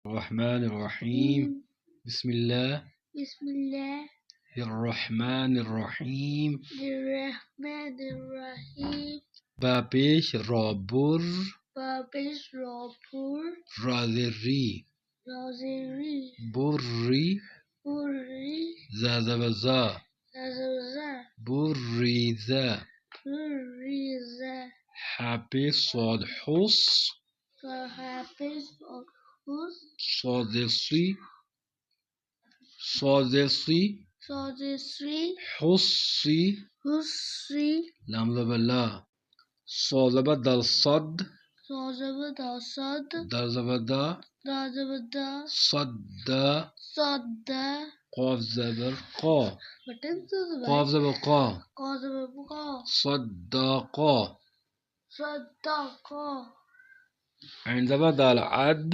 الرحمن الرحيم. بسم الله الرحمن الرحيم. بابش رابور رازری بوری زازبزا بوریزا حبی صادحوس صادسی حسی لاملبلا صالبا دالصد دالزبدا صدا قاف زبر قا قاف زبر قا صداقا عين زبر دال عد